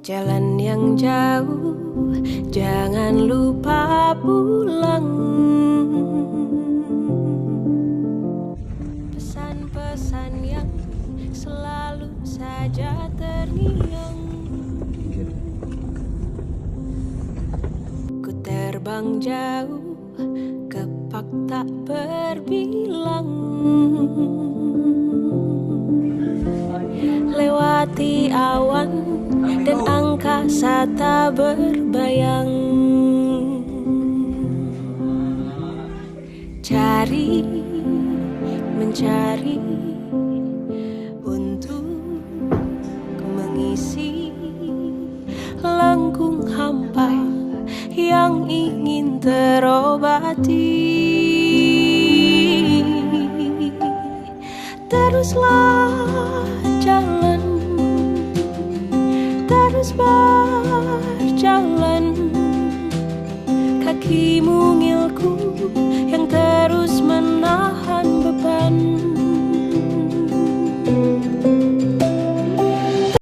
Jalan yang jauh, jangan lupa pulang. Pesan-pesan yang selalu saja terngiang. Ku terbang jauh, kepak tak berbilang. Lewati awan dan angkasa tak berbayang. Cari, mencari untuk mengisi lengkung hampa yang ingin terobati. Teruslah jalan, terus berjalan.